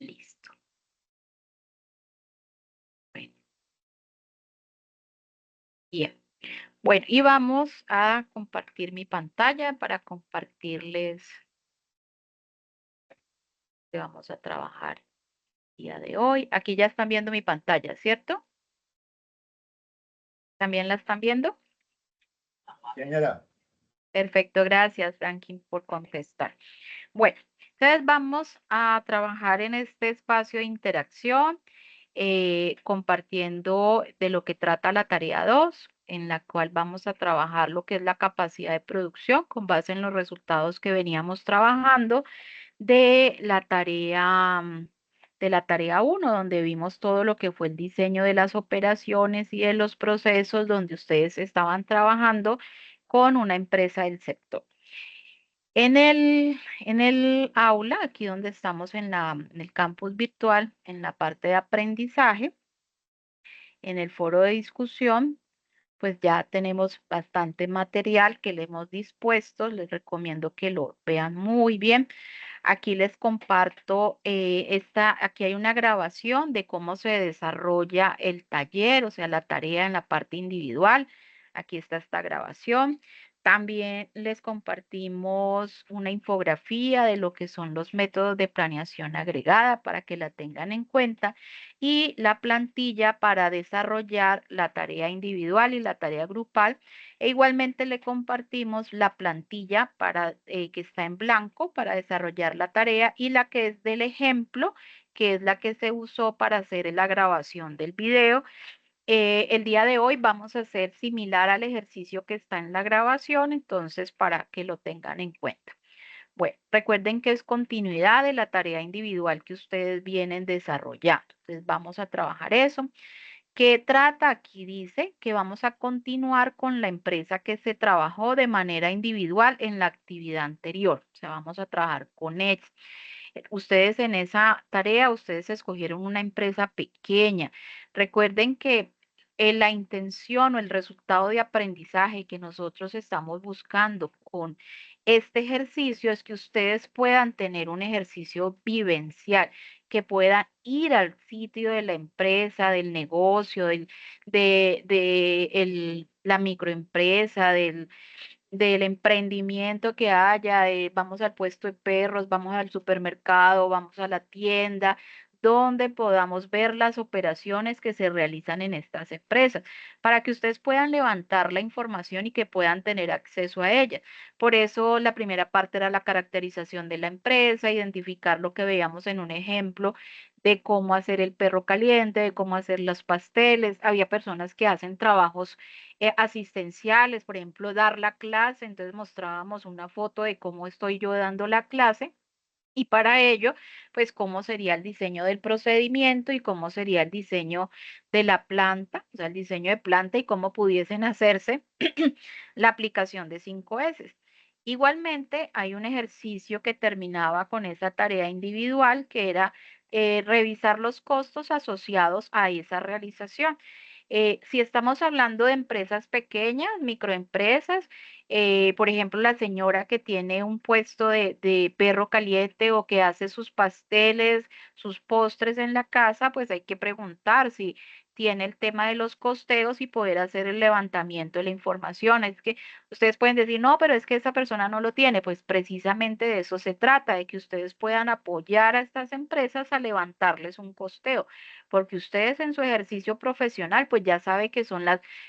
Listo. Bueno, bien. Bueno, y vamos a compartir mi pantalla para compartirles que vamos a trabajar el día de hoy. Aquí ya están viendo mi pantalla, ¿cierto? ¿También la están viendo? Señora, Perfecto, gracias, Franklin, por contestar. Bueno, entonces vamos a trabajar en este espacio de interacción, compartiendo de lo que trata la tarea 2, en la cual vamos a trabajar lo que es la capacidad de producción con base en los resultados que veníamos trabajando de la tarea, de la tarea 1, donde vimos todo lo que fue el diseño de las operaciones y de los procesos donde ustedes estaban trabajando con una empresa del sector. En el aula, aquí donde estamos en el campus virtual, en la parte de aprendizaje, en el foro de discusión, pues ya tenemos bastante material que le hemos dispuesto. Les recomiendo que lo vean muy bien. Aquí les comparto aquí hay una grabación de cómo se desarrolla el taller, o sea, la tarea en la parte individual. Aquí está esta grabación. También les compartimos una infografía de lo que son los métodos de planeación agregada para que la tengan en cuenta y la plantilla para desarrollar la tarea individual y la tarea grupal. E igualmente le compartimos la plantilla que está en blanco para desarrollar la tarea y la que es del ejemplo, que es la que se usó para hacer la grabación del video. El día de hoy vamos a hacer similar al ejercicio que está en la grabación, entonces para que lo tengan en cuenta. Bueno, recuerden que es continuidad de la tarea individual que ustedes vienen desarrollando. Entonces vamos a trabajar eso. ¿Qué trata? Aquí dice que vamos a continuar con la empresa que se trabajó de manera individual en la actividad anterior. O sea, vamos a trabajar con ellos. Ustedes en esa tarea, ustedes escogieron una empresa pequeña. Recuerden que la intención o el resultado de aprendizaje que nosotros estamos buscando con este ejercicio es que ustedes puedan tener un ejercicio vivencial, que puedan ir al sitio de la empresa, del negocio, la microempresa, del emprendimiento que haya, vamos al puesto de perros, vamos al supermercado, vamos a la tienda, donde podamos ver las operaciones que se realizan en estas empresas, para que ustedes puedan levantar la información y que puedan tener acceso a ella. Por eso la primera parte era la caracterización de la empresa, identificar lo que veíamos en un ejemplo de cómo hacer el perro caliente, de cómo hacer los pasteles. Había personas que hacen trabajos asistenciales, por ejemplo, dar la clase, entonces mostrábamos una foto de cómo estoy yo dando la clase. Y para ello, pues cómo sería el diseño del procedimiento y cómo sería el diseño de la planta, o sea, el diseño de planta y cómo pudiesen hacerse la aplicación de 5S. Igualmente, hay un ejercicio que terminaba con esa tarea individual que era revisar los costos asociados a esa realización. Si estamos hablando de empresas pequeñas, microempresas, por ejemplo, la señora que tiene un puesto de perro caliente o que hace sus pasteles, sus postres en la casa, pues hay que preguntar si tiene el tema de los costeos y poder hacer el levantamiento de la información. Es que ustedes pueden decir, no, pero es que esa persona no lo tiene. Pues precisamente de eso se trata, de que ustedes puedan apoyar a estas empresas a levantarles un costeo, porque ustedes en su ejercicio profesional, pues ya sabe que son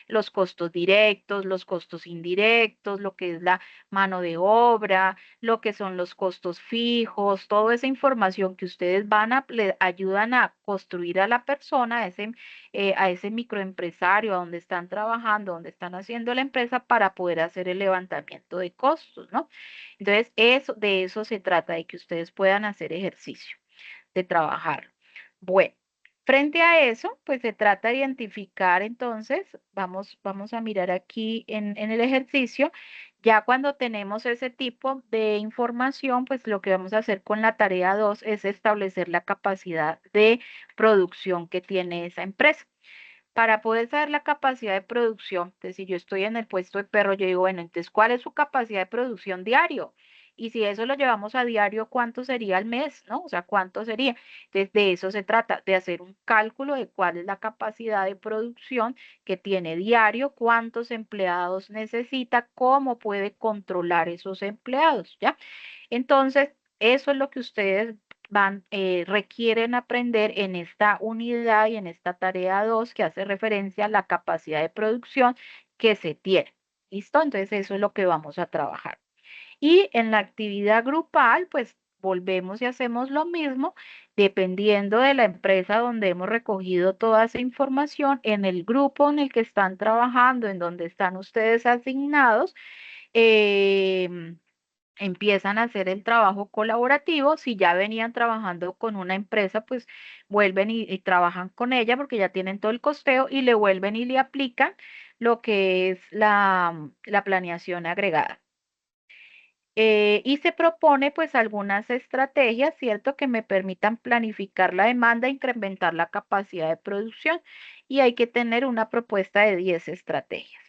los costos directos, los costos indirectos, lo que es la mano de obra, lo que son los costos fijos, toda esa información que ustedes le ayudan a construir a la persona, a ese microempresario, a donde están trabajando, donde están haciendo la empresa para poder hacer el levantamiento de costos, ¿no? Entonces, de eso se trata, de que ustedes puedan hacer ejercicio, de trabajar. Bueno. Frente a eso, pues se trata de identificar, entonces, vamos a mirar aquí en el ejercicio, ya cuando tenemos ese tipo de información, pues lo que vamos a hacer con la tarea 2 es establecer la capacidad de producción que tiene esa empresa. Para poder saber la capacidad de producción, entonces si yo estoy en el puesto de perro, yo digo, bueno, entonces, ¿cuál es su capacidad de producción diario? Y si eso lo llevamos a diario, ¿cuánto sería al mes? ¿No? O sea, ¿cuánto sería? Entonces, de eso se trata, de hacer un cálculo de cuál es la capacidad de producción que tiene diario, cuántos empleados necesita, cómo puede controlar esos empleados, ¿ya? Entonces, eso es lo que ustedes requieren aprender en esta unidad y en esta tarea 2 que hace referencia a la capacidad de producción que se tiene. ¿Listo? Entonces, eso es lo que vamos a trabajar. Y en la actividad grupal, pues volvemos y hacemos lo mismo, dependiendo de la empresa donde hemos recogido toda esa información, en el grupo en el que están trabajando, en donde están ustedes asignados. em, Empiezan a hacer el trabajo colaborativo. Si ya venían trabajando con una empresa, pues vuelven y trabajan con ella porque ya tienen todo el costeo y le vuelven y le aplican lo que es la planeación agregada. Y se propone pues algunas estrategias, ¿cierto?, que me permitan planificar la demanda e incrementar la capacidad de producción. Y hay que tener una propuesta de 10 estrategias.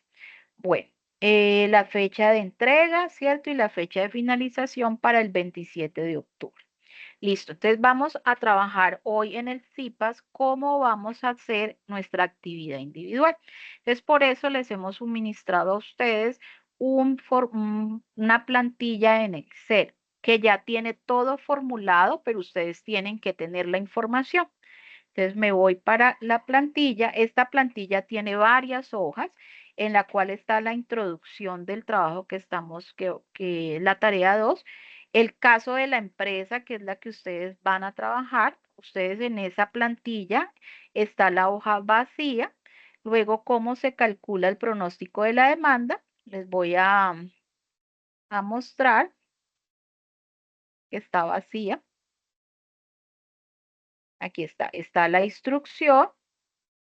Bueno, la fecha de entrega, ¿cierto? Y la fecha de finalización para el 27 de octubre. Listo, entonces vamos a trabajar hoy en el CIPAS cómo vamos a hacer nuestra actividad individual. Entonces, por eso les hemos suministrado a ustedes una plantilla en Excel que ya tiene todo formulado, pero ustedes tienen que tener la información. Entonces me voy para la plantilla. Esta plantilla tiene varias hojas en la cual está la introducción del trabajo que es la tarea 2, el caso de la empresa, que es la que ustedes van a trabajar. Ustedes en esa plantilla está la hoja vacía. Luego, cómo se calcula el pronóstico de la demanda. Les voy a mostrar que está vacía. Aquí está la instrucción.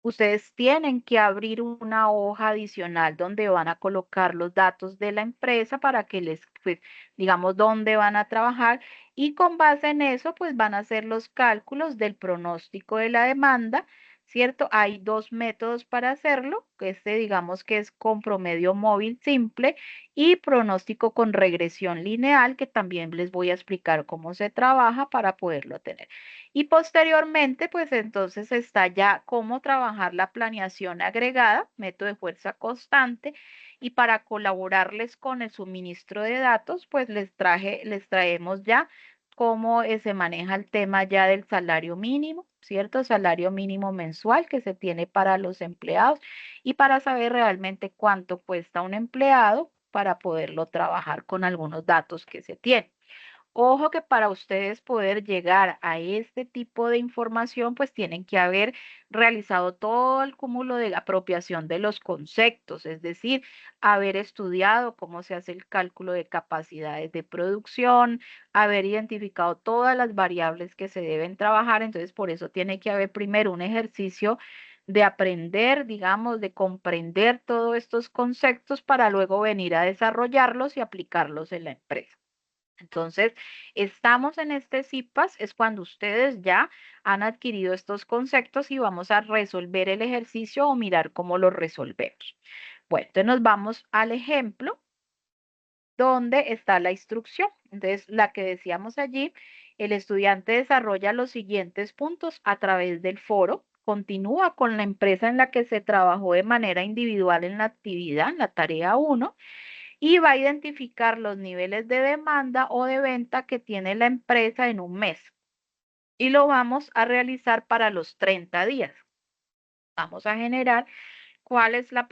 Ustedes tienen que abrir una hoja adicional donde van a colocar los datos de la empresa para que pues, digamos, dónde van a trabajar, y con base en eso, pues van a hacer los cálculos del pronóstico de la demanda, ¿cierto? Hay dos métodos para hacerlo, que digamos que es con promedio móvil simple y pronóstico con regresión lineal, que también les voy a explicar cómo se trabaja para poderlo tener. Y posteriormente, pues entonces está ya cómo trabajar la planeación agregada, método de fuerza constante, y para colaborarles con el suministro de datos, pues les traemos ya cómo se maneja el tema ya del salario mínimo, ¿cierto? Salario mínimo mensual que se tiene para los empleados y para saber realmente cuánto cuesta un empleado para poderlo trabajar con algunos datos que se tienen. Ojo que para ustedes poder llegar a este tipo de información, pues tienen que haber realizado todo el cúmulo de la apropiación de los conceptos, es decir, haber estudiado cómo se hace el cálculo de capacidades de producción, haber identificado todas las variables que se deben trabajar. Entonces, por eso tiene que haber primero un ejercicio de aprender, digamos, de comprender todos estos conceptos para luego venir a desarrollarlos y aplicarlos en la empresa. Entonces, estamos en este CIPAS, es cuando ustedes ya han adquirido estos conceptos y vamos a resolver el ejercicio o mirar cómo lo resolvemos. Bueno, entonces nos vamos al ejemplo donde está la instrucción. Entonces, la que decíamos allí, el estudiante desarrolla los siguientes puntos a través del foro, continúa con la empresa en la que se trabajó de manera individual en la actividad, en la tarea 1, y va a identificar los niveles de demanda o de venta que tiene la empresa en un mes. Y lo vamos a realizar para los 30 días. Vamos a generar cuál es la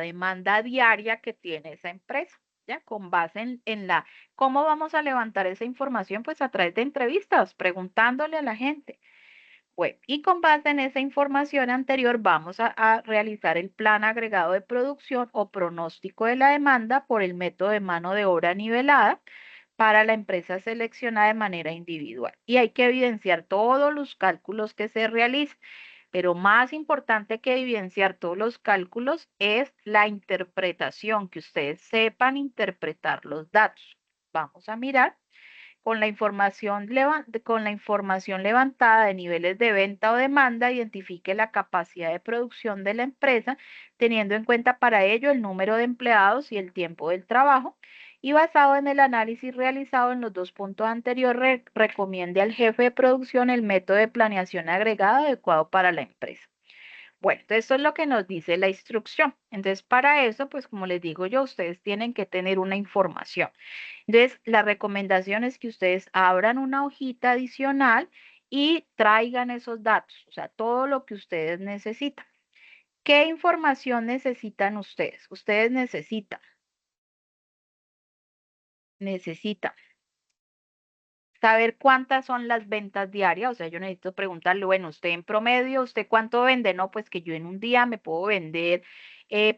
demanda diaria que tiene esa empresa, ¿ya? Con base ¿cómo vamos a levantar esa información? Pues a través de entrevistas, preguntándole a la gente. Bueno, y con base en esa información anterior vamos a realizar el plan agregado de producción o pronóstico de la demanda por el método de mano de obra nivelada para la empresa seleccionada de manera individual. Y hay que evidenciar todos los cálculos que se realicen, pero más importante que evidenciar todos los cálculos es la interpretación, que ustedes sepan interpretar los datos. Vamos a mirar con la información levantada de niveles de venta o demanda, identifique la capacidad de producción de la empresa, teniendo en cuenta para ello el número de empleados y el tiempo del trabajo. y basado en el análisis realizado en los 2 puntos anteriores, recomiende al jefe de producción el método de planeación agregado adecuado para la empresa. Bueno, entonces esto es lo que nos dice la instrucción. Entonces, para eso, pues como les digo yo, ustedes tienen que tener una información. Entonces, la recomendación es que ustedes abran una hojita adicional y traigan esos datos, o sea, todo lo que ustedes necesitan. ¿Qué información necesitan ustedes? Ustedes necesitan saber cuántas son las ventas diarias, o sea, yo necesito preguntarle, bueno, usted en promedio, ¿usted cuánto vende? No, pues que yo en un día me puedo vender,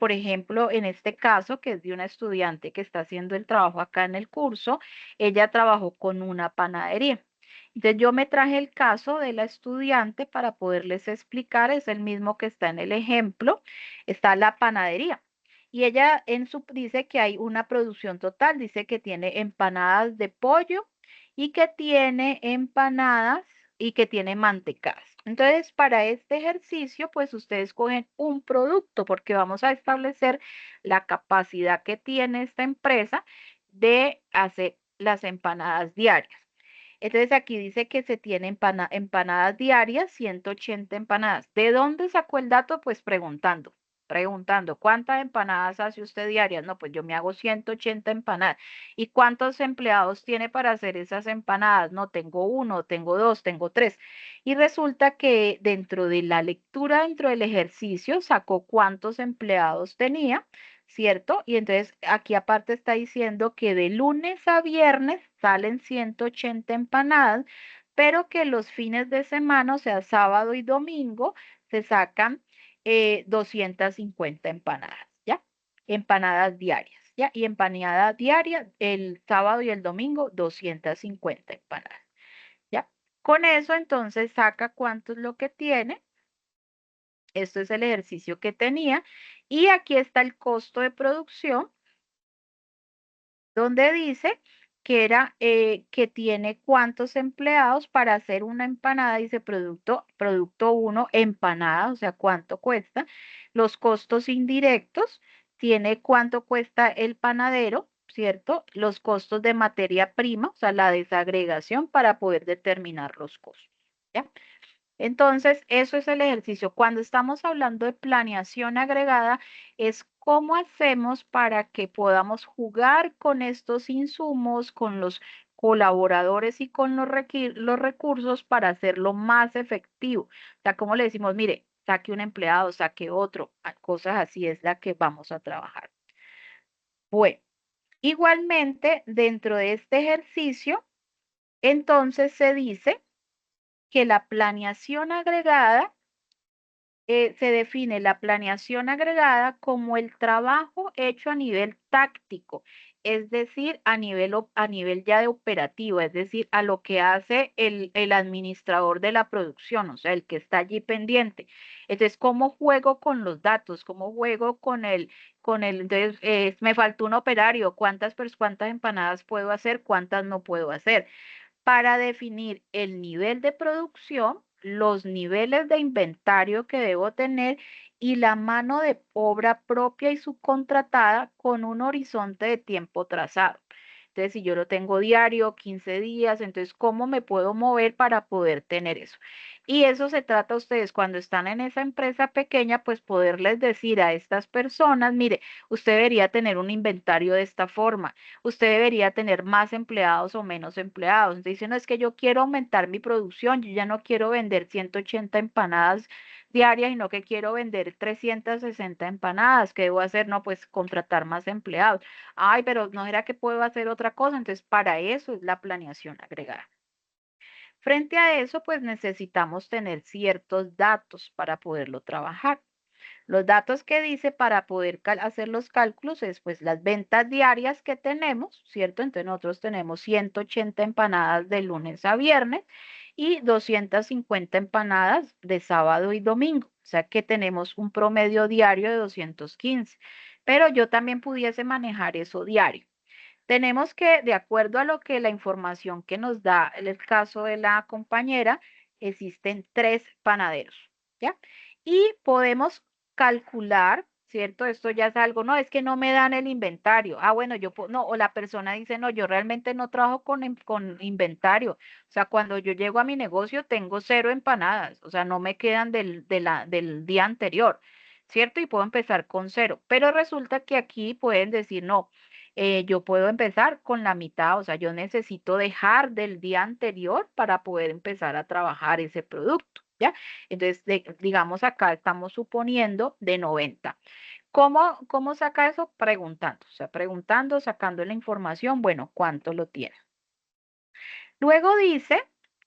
por ejemplo, en este caso, que es de una estudiante que está haciendo el trabajo acá en el curso, ella trabajó con una panadería. Entonces yo me traje el caso de la estudiante para poderles explicar, es el mismo que está en el ejemplo, está la panadería. Y ella dice que hay una producción total, dice que tiene empanadas de pollo y que tiene empanadas y que tiene mantecadas. Entonces, para este ejercicio, pues ustedes cogen un producto porque vamos a establecer la capacidad que tiene esta empresa de hacer las empanadas diarias. Entonces aquí dice que se tiene empanadas diarias, 180 empanadas. ¿De dónde sacó el dato? Pues preguntando, ¿cuántas empanadas hace usted diarias? No, pues yo me hago 180 empanadas. ¿Y cuántos empleados tiene para hacer esas empanadas? No, tengo uno, tengo dos, tengo tres. Y resulta que dentro de la lectura, dentro del ejercicio, sacó cuántos empleados tenía. ¿Cierto? Y entonces aquí aparte está diciendo que de lunes a viernes salen 180 empanadas, pero que los fines de semana, o sea, sábado y domingo, se sacan 250 empanadas, ¿ya? Empanadas diarias, ¿ya? Y empanada diaria el sábado y el domingo, 250 empanadas, ¿ya? Con eso entonces saca cuánto es lo que tiene. Esto es el ejercicio que tenía. Y aquí está el costo de producción donde dice que tiene cuántos empleados para hacer una empanada, dice producto 1, empanada, o sea, cuánto cuesta, los costos indirectos, tiene cuánto cuesta el panadero, ¿cierto? Los costos de materia prima, o sea, la desagregación para poder determinar los costos, ¿ya? Entonces, eso es el ejercicio. Cuando estamos hablando de planeación agregada, es cómo hacemos para que podamos jugar con estos insumos, con los colaboradores y con los recursos para hacerlo más efectivo. O sea, como le decimos, mire, saque un empleado, saque otro, cosas así es la que vamos a trabajar. Bueno, igualmente, dentro de este ejercicio, entonces se dice que la planeación agregada se define la planeación agregada como el trabajo hecho a nivel táctico, es decir, a nivel ya de operativo, es decir, a lo que hace el administrador de la producción, o sea, el que está allí pendiente. Entonces, ¿cómo juego con los datos? ¿Cómo juego entonces, me faltó un operario, cuántas empanadas puedo hacer, cuántas no puedo hacer? Para definir el nivel de producción, los niveles de inventario que debo tener y la mano de obra propia y subcontratada con un horizonte de tiempo trazado. Entonces, si yo lo tengo diario, 15 días, entonces, ¿cómo me puedo mover para poder tener eso? Y eso se trata a ustedes cuando están en esa empresa pequeña, pues poderles decir a estas personas, mire, usted debería tener un inventario de esta forma, usted debería tener más empleados o menos empleados. Entonces dice, no, es que yo quiero aumentar mi producción, yo ya no quiero vender 180 empanadas diarias, sino que quiero vender 360 empanadas. ¿Qué debo hacer? No, pues contratar más empleados. Ay, pero no era que puedo hacer otra cosa. Entonces, para eso es la planeación agregada. Frente a eso, pues necesitamos tener ciertos datos para poderlo trabajar. Los datos que dice para poder hacer los cálculos es pues las ventas diarias que tenemos, ¿cierto? Entonces nosotros tenemos 180 empanadas de lunes a viernes y 250 empanadas de sábado y domingo. O sea que tenemos un promedio diario de 215. Pero yo también pudiese manejar eso diario. Tenemos que, de acuerdo a lo que la información que nos da el caso de la compañera, existen 3 panaderos, ¿ya? Y podemos calcular ¿cierto? Esto ya es algo, no, es que no me dan el inventario. Ah, bueno, no, o la persona dice, no, yo realmente no trabajo con inventario. O sea, cuando yo llego a mi negocio tengo 0 empanadas, o sea, no me quedan del día anterior, ¿cierto? Y puedo empezar con 0. Pero resulta que aquí pueden decir, no, yo puedo empezar con la mitad, o sea, yo necesito dejar del día anterior para poder empezar a trabajar ese producto, ¿ya? Entonces, digamos acá estamos suponiendo de 90. ¿Cómo saca eso? Preguntando, o sea, preguntando, sacando la información, bueno, ¿cuánto lo tiene? Luego dice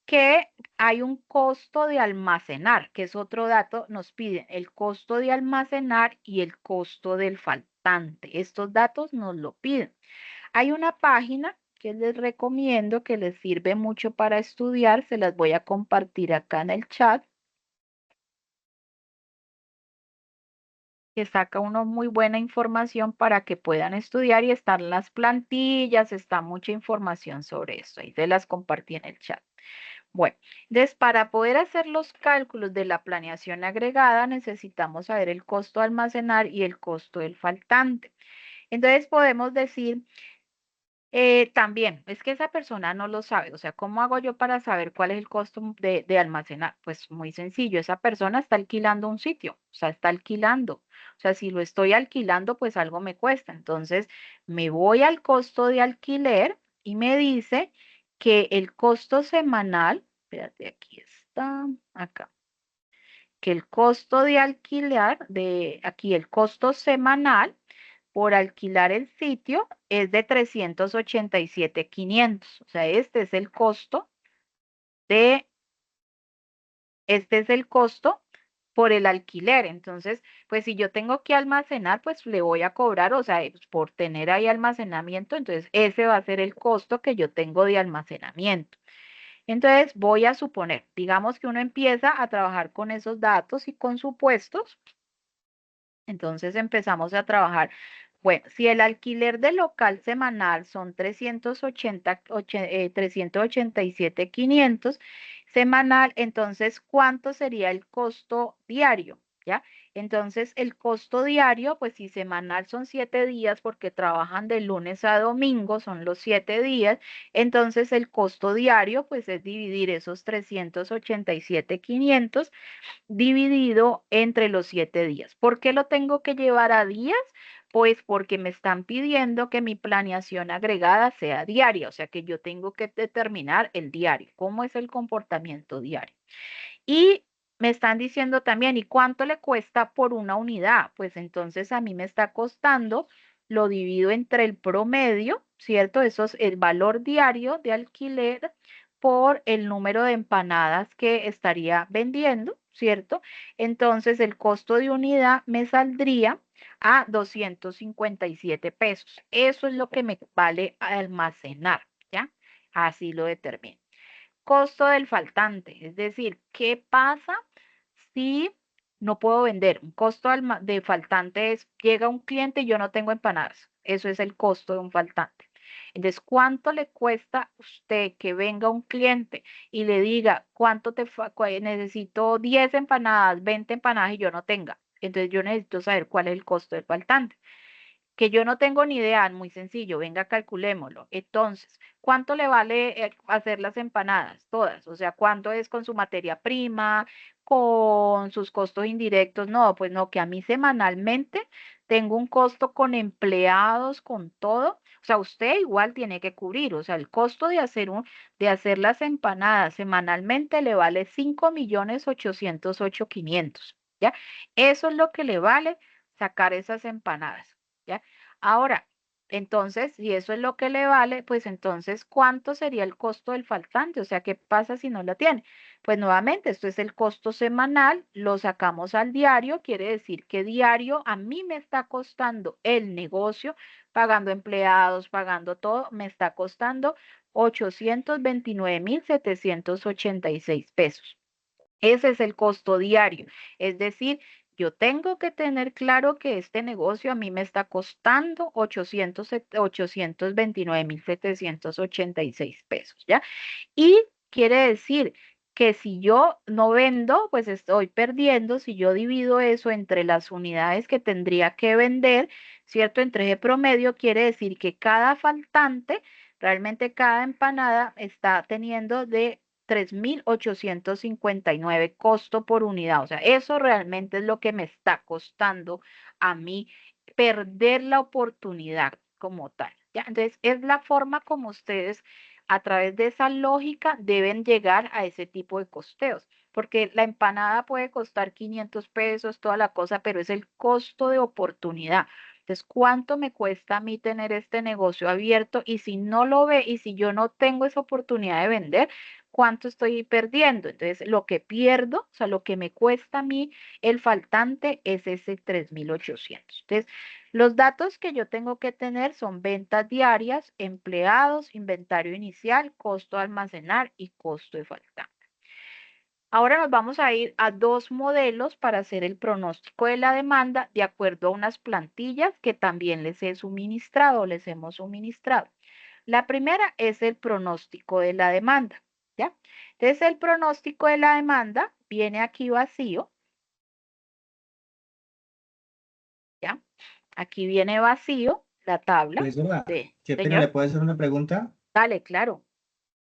que hay un costo de almacenar, que es otro dato, nos piden el costo de almacenar y el costo del faltante. Estos datos nos lo piden. Hay una página que les recomiendo que les sirve mucho para estudiar, se las voy a compartir acá en el chat, que saca uno muy buena información para que puedan estudiar y están las plantillas, está mucha información sobre esto. Ahí se las compartí en el chat. Bueno, entonces para poder hacer los cálculos de la planeación agregada necesitamos saber el costo de almacenar y el costo del faltante. Entonces podemos decir también, es que esa persona no lo sabe, o sea, ¿cómo hago yo para saber cuál es el costo de almacenar? Pues muy sencillo, esa persona está alquilando un sitio, o sea, está alquilando. O sea, si lo estoy alquilando, pues algo me cuesta. Entonces, me voy al costo de alquiler y me dice que el costo semanal, espérate, aquí está, acá, que el costo de alquiler, aquí el costo semanal por alquilar el sitio es de 387,500. O sea, de, este es el costo por el alquiler. Entonces, pues si yo tengo que almacenar, pues le voy a cobrar, o sea, pues, por tener ahí almacenamiento, entonces ese va a ser el costo que yo tengo de almacenamiento. Entonces, voy a suponer, digamos que uno empieza a trabajar con esos datos y con supuestos. Entonces empezamos a trabajar. Bueno, si el alquiler del local semanal son 387,500 semanal, entonces, ¿cuánto sería el costo diario? ¿Ya? Entonces, el costo diario, pues si semanal son 7 días, porque trabajan de lunes a domingo, son los 7 días, entonces el costo diario, pues es dividir esos 387,500 dividido entre los 7 días. ¿Por qué lo tengo que llevar a días? Pues porque me están pidiendo que mi planeación agregada sea diaria, o sea que yo tengo que determinar el diario, cómo es el comportamiento diario. Y me están diciendo también, ¿y cuánto le cuesta por una unidad? Pues entonces a mí me está costando, lo divido entre el promedio, ¿cierto? Eso es el valor diario de alquiler por el número de empanadas que estaría vendiendo, ¿cierto? Entonces el costo de unidad me saldría a 257 pesos. Eso es lo que me vale almacenar, ¿ya? Así lo determino. Costo del faltante, es decir, ¿qué pasa si no puedo vender? Un costo de faltante es, llega un cliente y yo no tengo empanadas. Eso es el costo de un faltante. Entonces, ¿cuánto le cuesta a usted que venga un cliente y le diga, necesito 10 empanadas, 20 empanadas y yo no tenga? Entonces, yo necesito saber cuál es el costo del faltante que yo no tengo ni idea, muy sencillo, venga, calculémoslo. Entonces, ¿cuánto le vale hacer las empanadas? Todas, o sea, ¿cuánto es con su materia prima, con sus costos indirectos? No, pues no, que a mí semanalmente tengo un costo con empleados, con todo. O sea, usted igual tiene que cubrir, o sea, el costo de hacer las empanadas semanalmente le vale 5,808,500, ¿ya? Eso es lo que le vale sacar esas empanadas. ¿Ya? Ahora, entonces, si eso es lo que le vale, pues entonces, ¿cuánto sería el costo del faltante? O sea, ¿qué pasa si no lo tiene? Pues nuevamente, esto es el costo semanal, lo sacamos al diario, quiere decir que diario a mí me está costando el negocio, pagando empleados, pagando todo, me está costando 829,786 pesos. Ese es el costo diario. Es decir, yo tengo que tener claro que este negocio a mí me está costando 829,786 pesos, ¿ya? Y quiere decir que si yo no vendo, pues estoy perdiendo. Si yo divido eso entre las unidades que tendría que vender, ¿cierto? Entre ese promedio quiere decir que cada faltante, realmente cada empanada está teniendo de 3.859 costo por unidad. O sea, eso realmente es lo que me está costando a mí perder la oportunidad como tal. ¿Ya? Entonces, es la forma como ustedes a través de esa lógica deben llegar a ese tipo de costeos, porque la empanada puede costar 500 pesos, toda la cosa, pero es el costo de oportunidad. Entonces, ¿cuánto me cuesta a mí tener este negocio abierto? Y si no lo ve y si yo no tengo esa oportunidad de vender, ¿cuánto estoy perdiendo? Entonces, lo que pierdo, o sea, lo que me cuesta a mí el faltante es ese 3.800. Entonces, los datos que yo tengo que tener son ventas diarias, empleados, inventario inicial, costo de almacenar y costo de faltante. Ahora nos vamos a ir a dos modelos para hacer el pronóstico de la demanda de acuerdo a unas plantillas que también les he suministrado, les hemos suministrado. La primera es el pronóstico de la demanda, ¿ya? Entonces el pronóstico de la demanda viene aquí vacío, ¿ya? Aquí viene vacío la tabla Profesora, de, qué pena, ¿le señor. puedo hacer una pregunta? Dale, claro.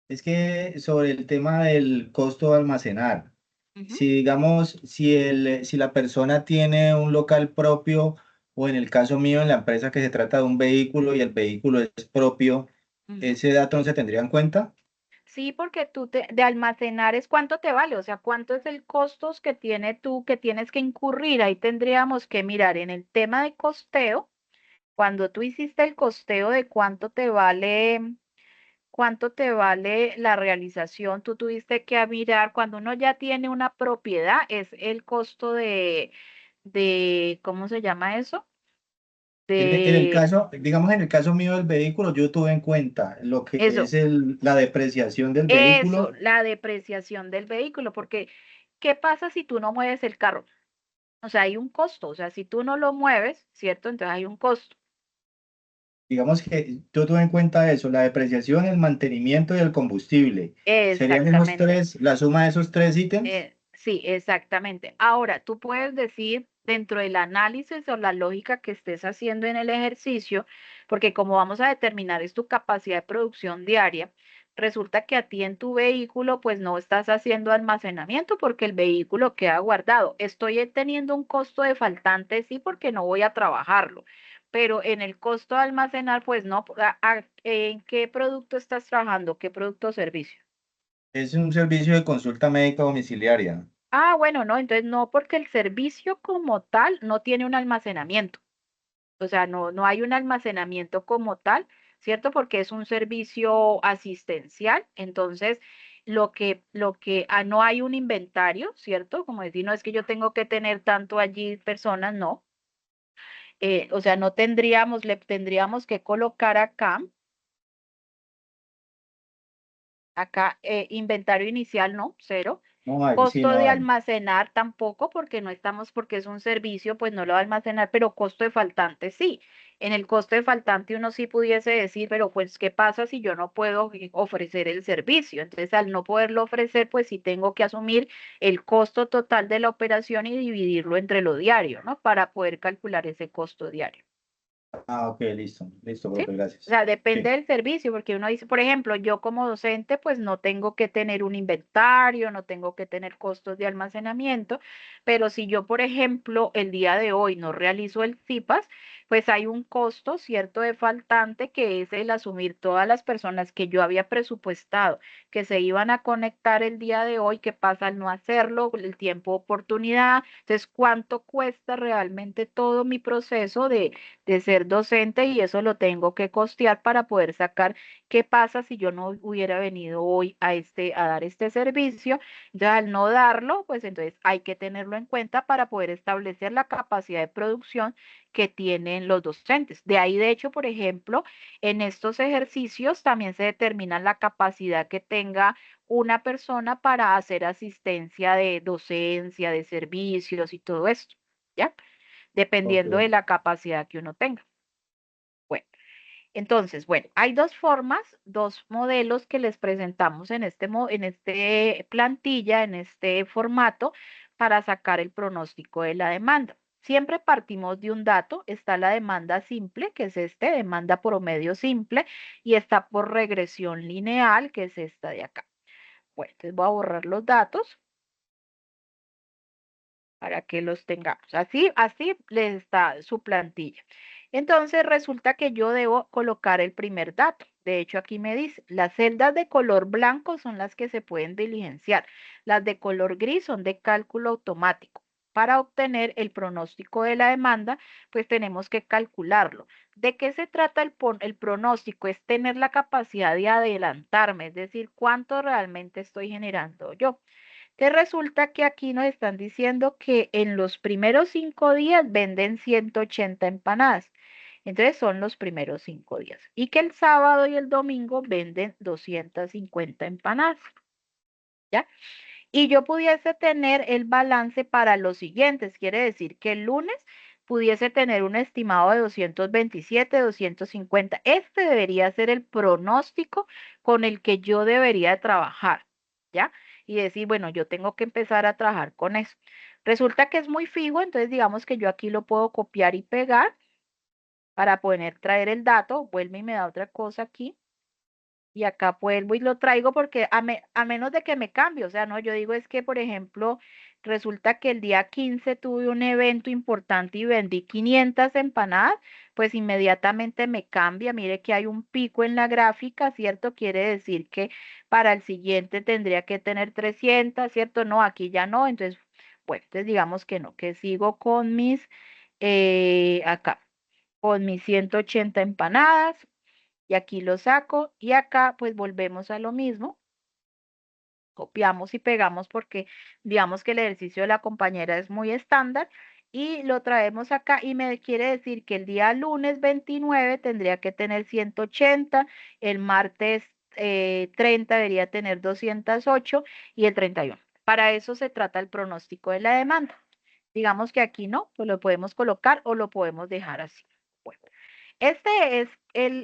Es que sobre el tema del costo de almacenar, Ujú, si digamos, si la persona tiene un local propio o en el caso mío en la empresa que se trata de un vehículo y el vehículo es propio, ujú. ¿ese dato no se tendría en cuenta? Sí, porque de almacenar es cuánto te vale, o sea, cuánto es el costos que tiene tú, que tienes que incurrir. Ahí tendríamos que mirar en el tema de costeo, cuando tú hiciste el costeo de cuánto te vale la realización, tú tuviste que mirar, cuando uno ya tiene una propiedad, es el costo ¿cómo se llama eso? En el De caso, digamos, en el caso mío del vehículo, yo tuve en cuenta lo que eso. es la depreciación del Eso, vehículo. la depreciación del vehículo, porque ¿qué pasa si tú no mueves el carro? O sea, hay un costo, o sea, si tú no lo mueves, ¿cierto? Entonces hay un costo. Digamos que yo tuve en cuenta eso, la depreciación, el mantenimiento y el combustible. ¿Serían esos Exactamente. tres, la suma de esos tres ítems? Sí, exactamente. Ahora, tú puedes decir dentro del análisis o la lógica que estés haciendo en el ejercicio, porque como vamos a determinar es tu capacidad de producción diaria, resulta que a ti en tu vehículo pues no estás haciendo almacenamiento porque el vehículo queda guardado. Estoy teniendo un costo de faltante, sí, porque no voy a trabajarlo, pero en el costo de almacenar pues no. ¿En qué producto estás trabajando? ¿Qué producto o servicio? Es un servicio de consulta médica domiciliaria. Ah, bueno, no, entonces no, porque el servicio como tal no tiene un almacenamiento. O sea, no hay un almacenamiento como tal, ¿cierto? Porque es un servicio asistencial. Entonces, no hay un inventario, ¿cierto? Como decir, no es que yo tengo que tener tanto allí personas, no. O sea, no tendríamos, le tendríamos que colocar acá, inventario inicial, no, cero. No hay, sí, Costo no de hay. almacenar tampoco, porque no estamos, porque es un servicio, pues no lo va a almacenar, pero costo de faltante sí. En el costo de faltante uno sí pudiese decir, pero pues, ¿qué pasa si yo no puedo ofrecer el servicio? Entonces, al no poderlo ofrecer, pues sí tengo que asumir el costo total de la operación y dividirlo entre lo diario, ¿no? Para poder calcular ese costo diario. Ah, ok, listo, listo, ¿Sí? profe, O gracias. sea, depende Sí. del servicio, porque uno dice, por ejemplo, yo como docente, pues no tengo que tener un inventario, no tengo que tener costos de almacenamiento, pero si yo, por ejemplo, el día de hoy no realizo el CIPAS, pues hay un costo, cierto, de faltante, que es el asumir todas las personas que yo había presupuestado que se iban a conectar el día de hoy, qué pasa al no hacerlo, el tiempo oportunidad, entonces, ¿cuánto cuesta realmente todo mi proceso de ser docente? Y eso lo tengo que costear para poder sacar qué pasa si yo no hubiera venido hoy a dar este servicio. Entonces, al no darlo, pues entonces hay que tenerlo en cuenta para poder establecer la capacidad de producción que tienen los docentes. De ahí, de hecho, por ejemplo, en estos ejercicios también se determina la capacidad que tenga una persona para hacer asistencia de docencia, de servicios y todo esto, ¿ya? Ok. Dependiendo de la capacidad que uno tenga. Bueno. Entonces, bueno, hay dos formas, dos modelos que les presentamos en en este plantilla, en este formato, para sacar el pronóstico de la demanda. Siempre partimos de un dato, está la demanda simple, que es demanda promedio simple, y está por regresión lineal, que es esta de acá. Bueno, entonces voy a borrar los datos para que los tengamos. Así les está su plantilla. Entonces resulta que yo debo colocar el primer dato. De hecho, aquí me dice, las celdas de color blanco son las que se pueden diligenciar. Las de color gris son de cálculo automático. Para obtener el pronóstico de la demanda, pues tenemos que calcularlo. ¿De qué se trata el pronóstico? Es tener la capacidad de adelantarme, es decir, cuánto realmente estoy generando yo. Que resulta que aquí nos están diciendo que en los primeros 5 días venden 180 empanadas. Entonces son los primeros 5 días. Y que el sábado y el domingo venden 250 empanadas. ¿Ya? Y yo pudiese tener el balance para los siguientes. Quiere decir que el lunes pudiese tener un estimado de 227, 250. Este debería ser el pronóstico con el que yo debería trabajar, ¿ya? Y decir, bueno, yo tengo que empezar a trabajar con eso. Resulta que es muy fijo, entonces digamos que yo aquí lo puedo copiar y pegar para poder traer el dato. Vuelve y me da otra cosa aquí. Y acá vuelvo y lo traigo porque a menos de que me cambie, o sea, no, yo digo es que, por ejemplo, resulta que el día 15 tuve un evento importante y vendí 500 empanadas, pues inmediatamente me cambia, mire que hay un pico en la gráfica, ¿cierto? Quiere decir que para el siguiente tendría que tener 300, ¿cierto? No, aquí ya no, entonces, bueno, entonces digamos que no, que sigo con acá, con mis 180 empanadas y aquí lo saco y acá pues volvemos a lo mismo, copiamos y pegamos porque digamos que el ejercicio de la compañera es muy estándar y lo traemos acá y me quiere decir que el día lunes 29 tendría que tener 180, el martes 30 debería tener 208 y el 31. Para eso se trata el pronóstico de la demanda. Digamos que aquí no, pues lo podemos colocar o lo podemos dejar así. Bueno. Este es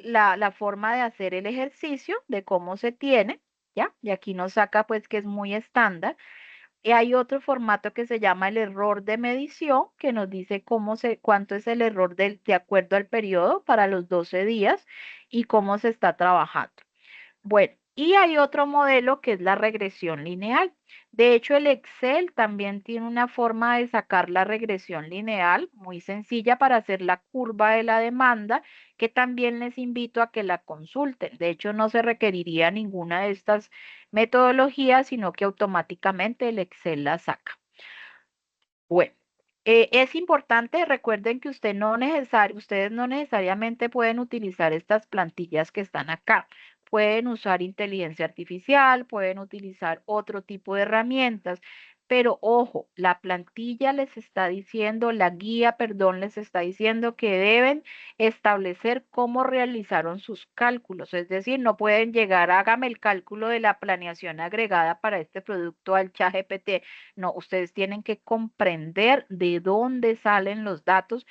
la forma de hacer el ejercicio, de cómo se tiene, ¿ya? Y aquí nos saca pues que es muy estándar. Y hay otro formato que se llama el error de medición, que nos dice cuánto es el error de acuerdo al periodo para los 12 días y cómo se está trabajando. Bueno, y hay otro modelo que es la regresión lineal. De hecho, el Excel también tiene una forma de sacar la regresión lineal muy sencilla para hacer la curva de la demanda, que también les invito a que la consulten. De hecho, no se requeriría ninguna de estas metodologías, sino que automáticamente el Excel la saca. Bueno, es importante, recuerden que ustedes no necesariamente pueden utilizar estas plantillas que están acá. Pueden usar inteligencia artificial, pueden utilizar otro tipo de herramientas, pero ojo, la plantilla les está diciendo, la guía, perdón, les está diciendo que deben establecer cómo realizaron sus cálculos. Es decir, no pueden llegar, hágame el cálculo de la planeación agregada para este producto al ChatGPT. No, ustedes tienen que comprender de dónde salen los datos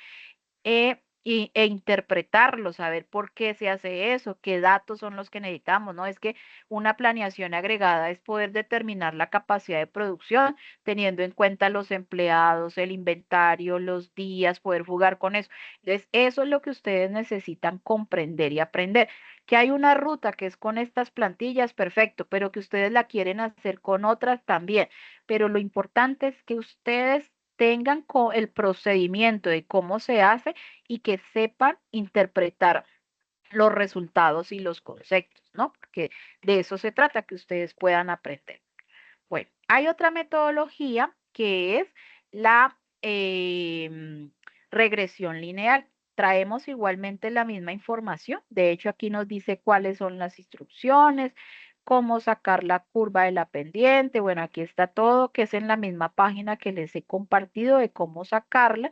e interpretarlos, saber por qué se hace eso, qué datos son los que necesitamos, ¿no? Es que una planeación agregada es poder determinar la capacidad de producción teniendo en cuenta los empleados, el inventario, los días, poder jugar con eso. Entonces, eso es lo que ustedes necesitan comprender y aprender. Que hay una ruta que es con estas plantillas, perfecto, pero que ustedes la quieren hacer con otras también. Pero lo importante es que ustedes tengan el procedimiento de cómo se hace y que sepan interpretar los resultados y los conceptos, ¿no? Porque de eso se trata, que ustedes puedan aprender. Bueno, hay otra metodología que es la regresión lineal. Traemos igualmente la misma información. De hecho, aquí nos dice cuáles son las instrucciones, cómo sacar la curva de la pendiente. Bueno, aquí está todo, que es en la misma página que les he compartido de cómo sacarla.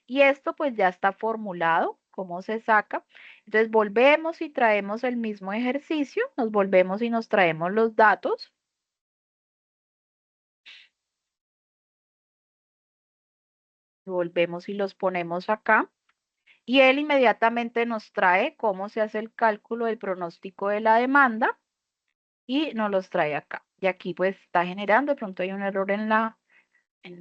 Y esto pues ya está formulado, cómo se saca. Entonces volvemos y traemos el mismo ejercicio, nos volvemos y nos traemos los datos. Volvemos y los ponemos acá. y él inmediatamente nos trae cómo se hace el cálculo del pronóstico de la demanda y nos los trae acá. Y aquí pues está generando, de pronto hay un error en la, en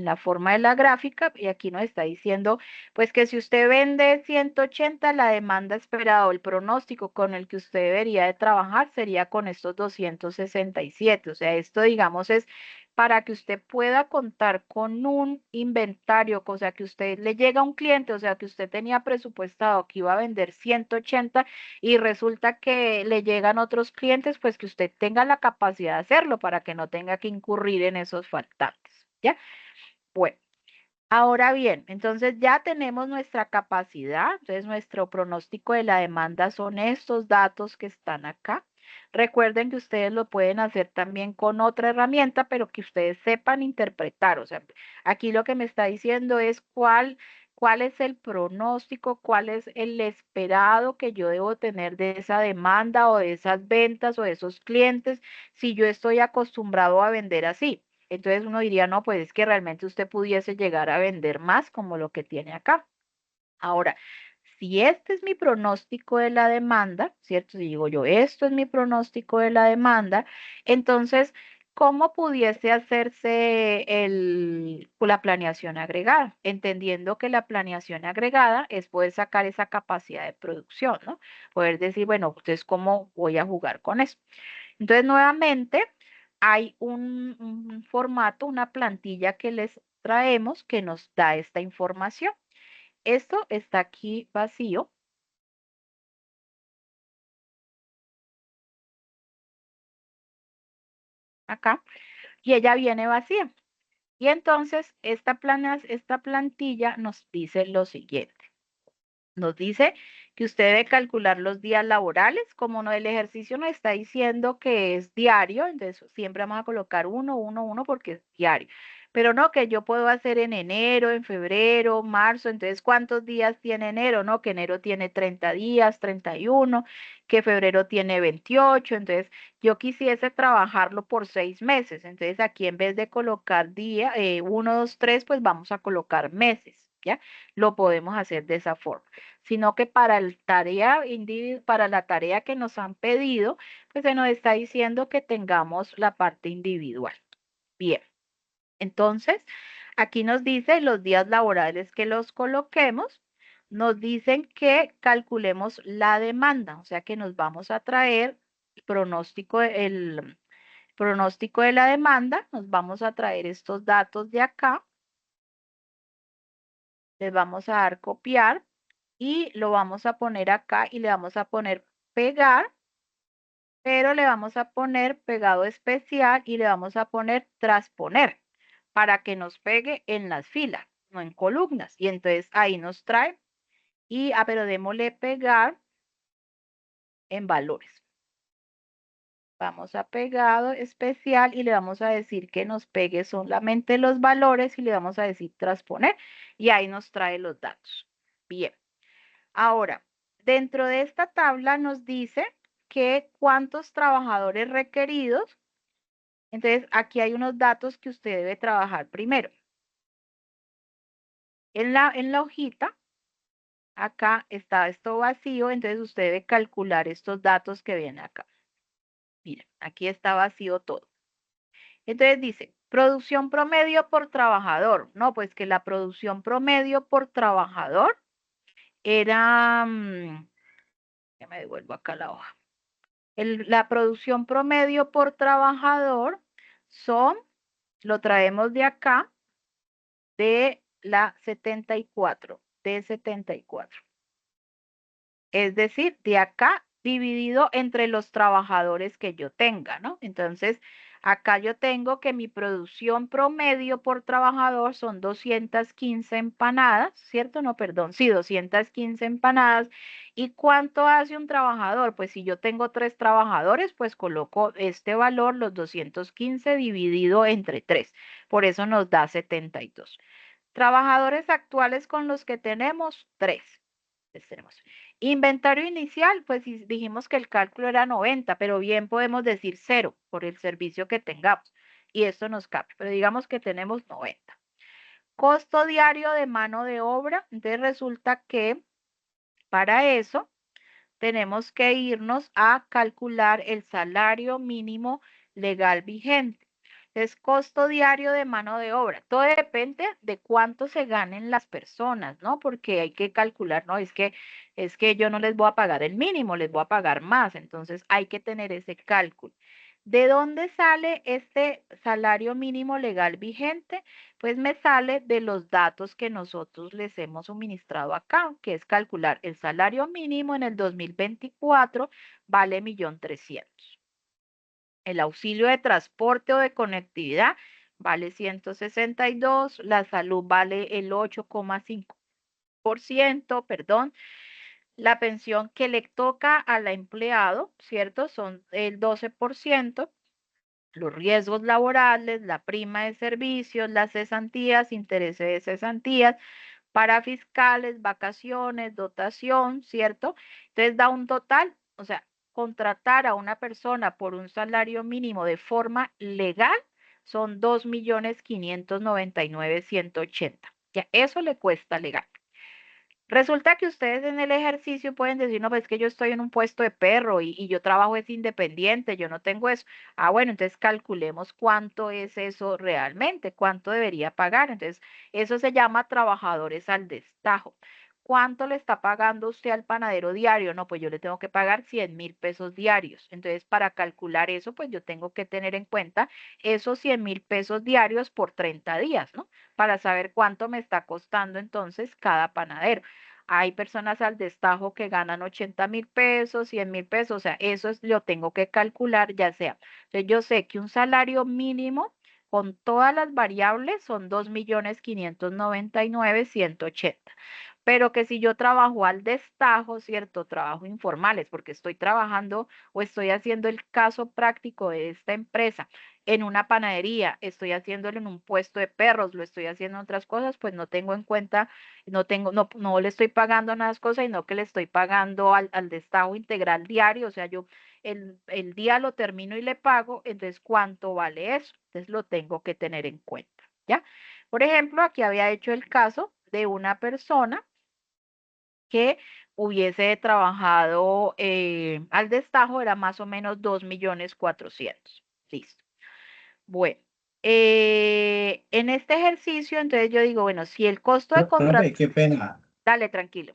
la forma de la gráfica y aquí nos está diciendo pues que si usted vende 180, la demanda esperada o el pronóstico con el que usted debería de trabajar sería con estos 267. O sea, esto digamos es para que usted pueda contar con un inventario, o sea, que usted le llega a un cliente, o sea, que usted tenía presupuestado que iba a vender 180 y resulta que le llegan otros clientes, pues que usted tenga la capacidad de hacerlo para que no tenga que incurrir en esos faltantes. ¿Ya? Bueno, ahora bien, entonces ya tenemos nuestra capacidad, entonces nuestro pronóstico de la demanda son estos datos que están acá. Recuerden que ustedes lo pueden hacer también con otra herramienta, pero que ustedes sepan interpretar. O sea, aquí lo que me está diciendo es cuál es el pronóstico, cuál es el esperado que yo debo tener de esa demanda o de esas ventas o de esos clientes si yo estoy acostumbrado a vender así. Entonces uno diría, no, pues es que realmente usted pudiese llegar a vender más como lo que tiene acá. Ahora, si este es mi pronóstico de la demanda, ¿cierto? Si digo yo, esto es mi pronóstico de la demanda, entonces, ¿cómo pudiese hacerse la planeación agregada? Entendiendo que la planeación agregada es poder sacar esa capacidad de producción, ¿no? Poder decir, bueno, entonces, ¿cómo voy a jugar con eso? Entonces, nuevamente, hay un formato, una plantilla que les traemos que nos da esta información. Esto está aquí vacío, acá, y ella viene vacía. Y entonces, esta plantilla nos dice lo siguiente. Nos dice que usted debe calcular los días laborales, como no el ejercicio nos está diciendo que es diario, entonces siempre vamos a colocar uno porque es diario. Pero no, que yo puedo hacer en enero, en febrero, marzo, entonces ¿cuántos días tiene enero? No, que enero tiene 30 días, 31, que febrero tiene 28, entonces yo quisiese trabajarlo por 6 meses, entonces aquí en vez de colocar día, 1, 2, 3, pues vamos a colocar meses, ¿ya? Lo podemos hacer de esa forma, sino que para la tarea que nos han pedido, pues se nos está diciendo que tengamos la parte individual. Bien, entonces aquí nos dice los días laborales que los coloquemos, nos dicen que calculemos la demanda, o sea que nos vamos a traer el pronóstico de la demanda, nos vamos a traer estos datos de acá, les vamos a dar copiar y lo vamos a poner acá y le vamos a poner pegar, pero le vamos a poner pegado especial y le vamos a poner transponer para que nos pegue en las filas, no en columnas. Y entonces ahí nos trae pero démosle pegar en valores. Vamos a pegado especial y le vamos a decir que nos pegue solamente los valores y le vamos a decir transponer y ahí nos trae los datos. Bien. Ahora, dentro de esta tabla nos dice que cuántos trabajadores requeridos. Entonces, aquí hay unos datos que usted debe trabajar primero. En la hojita, acá está esto vacío, entonces usted debe calcular estos datos que vienen acá. Mira, aquí está vacío todo. Entonces dice, producción promedio por trabajador. No, pues que la producción promedio por trabajador era, ya me devuelvo acá la hoja. La producción promedio por trabajador son, lo traemos de acá, de la 74, de 74. Es decir, de acá dividido entre los trabajadores que yo tenga, ¿no? Entonces, acá yo tengo que mi producción promedio por trabajador son 215 empanadas, ¿cierto? No, perdón, sí, 215 empanadas. ¿Y cuánto hace un trabajador? Pues si yo tengo 3 trabajadores, pues coloco este valor, los 215 dividido entre 3. Por eso nos da 72. Trabajadores actuales con los que tenemos, 3. Tenemos. Inventario inicial, pues dijimos que el cálculo era 90, pero bien podemos decir 0 por el servicio que tengamos. Y esto nos cambia, pero digamos que tenemos 90. Costo diario de mano de obra. Entonces resulta que para eso tenemos que irnos a calcular el salario mínimo legal vigente. Es costo diario de mano de obra. Todo depende de cuánto se ganen las personas, ¿no? Porque hay que calcular, ¿no? Es que yo no les voy a pagar el mínimo, les voy a pagar más. Entonces hay que tener ese cálculo. ¿De dónde sale este salario mínimo legal vigente? Pues me sale de los datos que nosotros les hemos suministrado acá, que es calcular el salario mínimo en el 2024 vale 1.300.000. El auxilio de transporte o de conectividad vale 162, la salud vale el 8,5%, perdón. La pensión que le toca al empleado, ¿cierto? Son el 12%. Los riesgos laborales, la prima de servicios, las cesantías, intereses de cesantías, para fiscales, vacaciones, dotación, ¿cierto? Entonces da un total, o sea, contratar a una persona por un salario mínimo de forma legal son 2.599.180. Ya, eso le cuesta legal. Resulta que ustedes en el ejercicio pueden decir, no, pues es que yo estoy en un puesto de perro y yo trabajo es independiente, yo no tengo eso. Ah, bueno, entonces calculemos cuánto es eso realmente, cuánto debería pagar. Entonces, eso se llama trabajadores al destajo. ¿Cuánto le está pagando usted al panadero diario? No, pues yo le tengo que pagar 100.000 pesos diarios. Entonces, para calcular eso, pues yo tengo que tener en cuenta esos 100.000 pesos diarios por 30 días, ¿no? Para saber cuánto me está costando entonces cada panadero. Hay personas al destajo que ganan 80.000 pesos, 100.000 pesos, o sea, eso lo tengo que calcular, ya sea. Entonces, yo sé que un salario mínimo con todas las variables son 2.599.180, pero que si yo trabajo al destajo, ¿cierto? Trabajo informales, porque estoy trabajando o estoy haciendo el caso práctico de esta empresa en una panadería, estoy haciéndolo en un puesto de perros, lo estoy haciendo en otras cosas, pues no tengo en cuenta, no le estoy pagando a unas cosas, sino que le estoy pagando al destajo integral diario, o sea, yo el día lo termino y le pago, entonces, ¿cuánto vale eso? Entonces, lo tengo que tener en cuenta, ¿ya? Por ejemplo, aquí había hecho el caso de una persona que hubiese trabajado al destajo, era más o menos 2.400.000. Listo. Bueno, en este ejercicio, entonces yo digo, bueno, si el costo de Profe, contrato, qué pena. dale, tranquilo.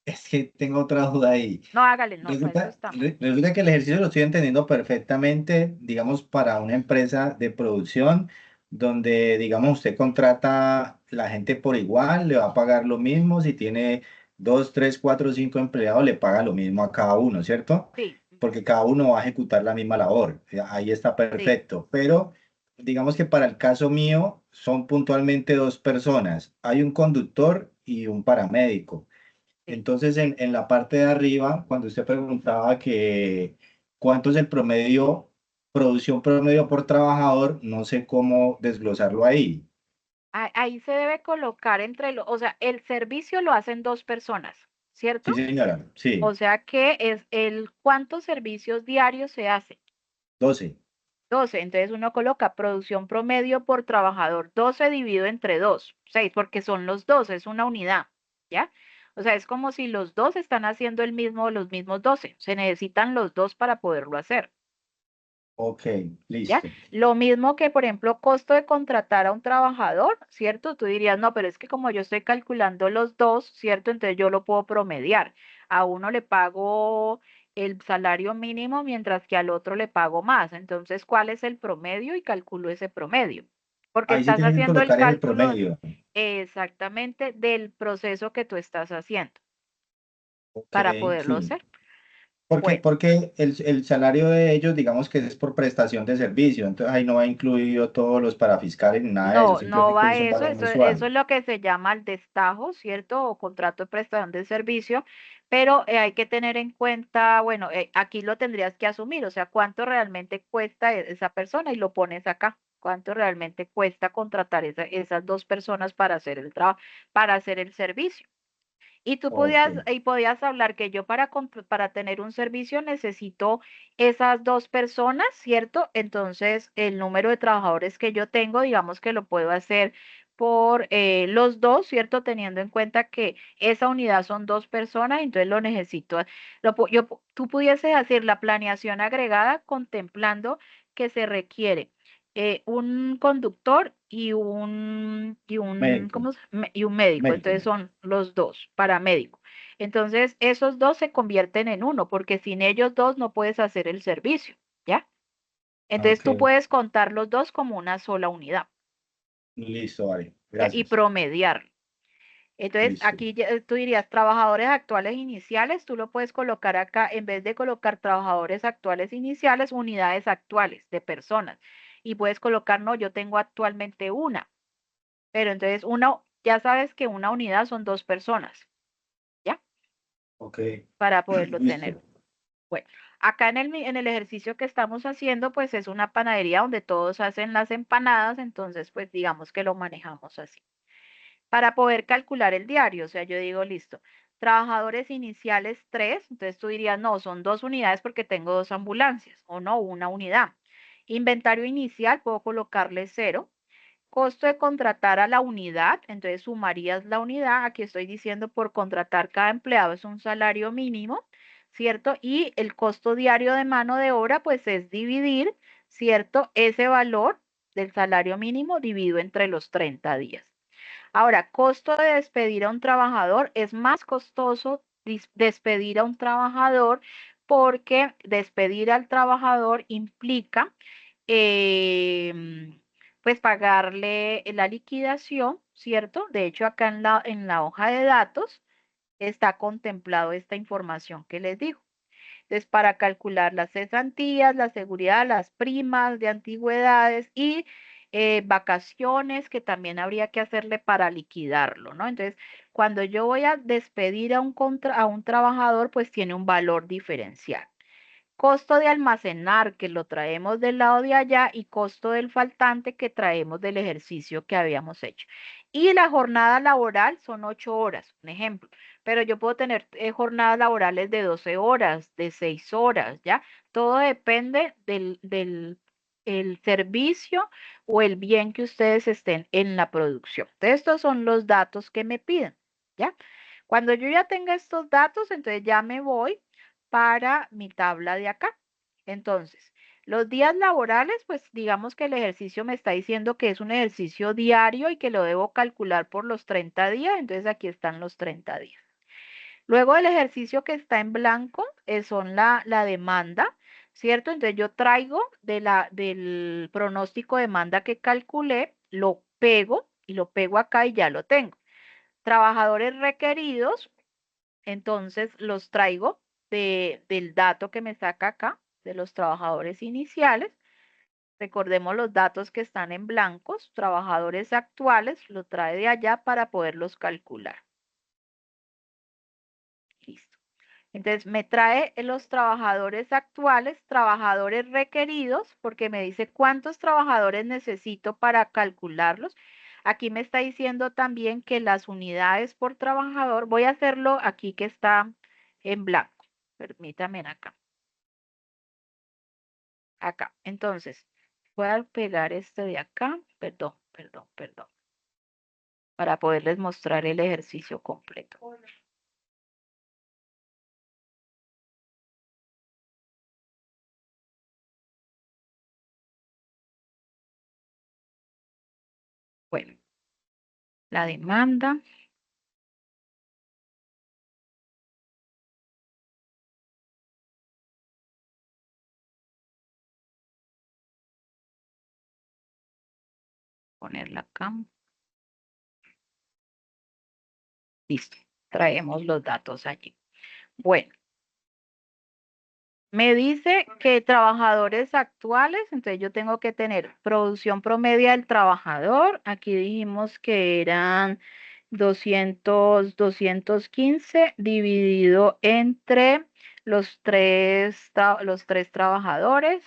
Es que tengo otra duda ahí. No, hágale, no, para eso Resulta, estamos. resulta que el ejercicio lo estoy entendiendo perfectamente, digamos, para una empresa de producción donde, digamos, usted contrata la gente por igual, le va a pagar lo mismo. Si tiene dos, tres, cuatro, cinco empleados, le paga lo mismo a cada uno, ¿cierto? Sí, Porque cada uno va a ejecutar la misma labor. Ahí está sí, perfecto. Pero digamos que para el caso mío son puntualmente dos personas. Hay un conductor y un paramédico. sí. Entonces, en la parte de arriba, cuando usted preguntaba que cuánto es el promedio, producción promedio por trabajador, no sé cómo desglosarlo ahí. Ahí se debe colocar entre los, o sea, el servicio lo hacen dos personas, Sí, ¿cierto? señora, O sí, sea que es el cuántos servicios diarios se hacen. 12. 12. Entonces uno coloca producción promedio por trabajador, 12 dividido entre 2, 6, porque son los dos, es una unidad, ¿ya? O sea, es como si los dos están haciendo los mismos 12. Se necesitan los dos para poderlo hacer. Ok, ¿Ya? listo. Lo mismo que, por ejemplo, costo de contratar a un trabajador, ¿cierto? Tú dirías, no, pero es que como yo estoy calculando los dos, ¿cierto? Entonces yo lo puedo promediar. A uno le pago el salario mínimo, mientras que al otro le pago más. Entonces, ¿cuál es el promedio? Y calculo ese promedio. Porque Ahí sí estás tiene que haciendo el colocar el cálculo promedio. exactamente del proceso que tú estás haciendo Ok, para poderlo sí. hacer. Porque, Bueno. porque el salario de ellos, digamos que es por prestación de servicio, entonces ahí no va incluido todos los parafiscales ni nada de eso, No, no simplemente va es un eso, valor eso mensual. es lo que se llama el destajo, ¿cierto? O contrato de prestación de servicio, pero hay que tener en cuenta, bueno, aquí lo tendrías que asumir, o sea, cuánto realmente cuesta esa persona y lo pones acá, cuánto realmente cuesta contratar esas dos personas para hacer el trabajo, para hacer el servicio. Y tú Ok. podías hablar que yo para tener un servicio necesito esas dos personas, ¿cierto? Entonces, el número de trabajadores que yo tengo, digamos que lo puedo hacer por los dos, ¿cierto? Teniendo en cuenta que esa unidad son dos personas, entonces lo necesito. Tú pudieses hacer la planeación agregada contemplando que se requiere un conductor Médico, y un médico, médico, entonces médico. son los dos, paramédicos. Entonces, esos dos se convierten en uno, porque sin ellos dos no puedes hacer el servicio, ¿ya? Entonces, Ok, tú puedes contar los dos como una sola unidad, listo, vale. ¿ya? Y Gracias. promediarlo. Entonces, Listo. aquí tú dirías trabajadores actuales iniciales, tú lo puedes colocar acá, en vez de colocar trabajadores actuales iniciales, unidades actuales de personas. Y puedes colocar, no, yo tengo actualmente una, pero entonces ya sabes que una unidad son dos personas, ¿ya? Ok, Para poderlo tener. listo. Bueno, acá en el ejercicio que estamos haciendo, pues es una panadería donde todos hacen las empanadas, entonces pues digamos que lo manejamos así. Para poder calcular el diario, o sea, yo digo, listo, trabajadores iniciales 3, entonces tú dirías, no, son dos unidades porque tengo dos ambulancias, o no, una unidad. Inventario inicial, puedo colocarle 0. Costo de contratar a la unidad, entonces sumarías la unidad, aquí estoy diciendo por contratar cada empleado es un salario mínimo, ¿cierto? Y el costo diario de mano de obra, pues es dividir, ¿cierto? Ese valor del salario mínimo dividido entre los 30 días. Ahora, costo de despedir a un trabajador, es más costoso despedir a un trabajador porque despedir al trabajador implica pues pagarle la liquidación, ¿cierto? De hecho, acá en la hoja de datos está contemplado esta información que les digo. Entonces, para calcular las cesantías, la seguridad, las primas de antigüedades y vacaciones que también habría que hacerle para liquidarlo, ¿no? Entonces, cuando yo voy a despedir a un trabajador, pues tiene un valor diferencial. Costo de almacenar, que lo traemos del lado de allá, y costo del faltante que traemos del ejercicio que habíamos hecho. Y la jornada laboral son 8 horas, un ejemplo, pero yo puedo tener jornadas laborales de 12 horas, de 6 horas, ¿ya? Todo depende del el servicio o el bien que ustedes estén en la producción. Entonces, estos son los datos que me piden, ¿ya? Cuando yo ya tenga estos datos, entonces ya me voy para mi tabla de acá. Entonces, los días laborales, pues digamos que el ejercicio me está diciendo que es un ejercicio diario y que lo debo calcular por los 30 días, entonces aquí están los 30 días. Luego el ejercicio que está en blanco son la demanda, ¿cierto? Entonces yo traigo del pronóstico de demanda que calculé, lo pego y lo pego acá y ya lo tengo. Trabajadores requeridos, entonces los traigo del dato que me saca acá, de los trabajadores iniciales. Recordemos los datos que están en blancos, trabajadores actuales, lo trae de allá para poderlos calcular. Listo. Entonces me trae los trabajadores actuales, trabajadores requeridos, porque me dice cuántos trabajadores necesito para calcularlos. Aquí me está diciendo también que las unidades por trabajador, voy a hacerlo aquí que está en blanco. Permítame acá. Acá. Entonces, voy a pegar este de acá. Perdón, perdón, perdón. Para poderles mostrar el ejercicio completo. Bueno, la demanda. Ponerla acá. Listo. Traemos los datos allí. Bueno, me dice que trabajadores actuales, entonces yo tengo que tener producción promedio del trabajador. Aquí dijimos que eran 215 dividido entre los tres trabajadores.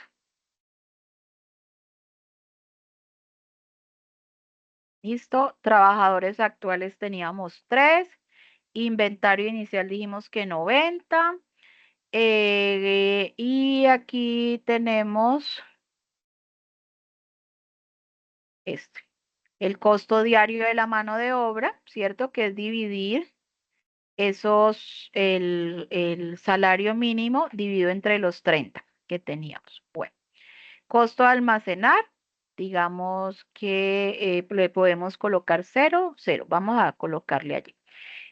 Listo. Trabajadores actuales teníamos 3. Inventario inicial dijimos que 90. Y aquí tenemos este. el costo diario de la mano de obra, ¿cierto? Que es dividir el salario mínimo dividido entre los 30 que teníamos. Bueno, costo de almacenar, digamos que le podemos colocar 0, 0. Vamos a colocarle allí.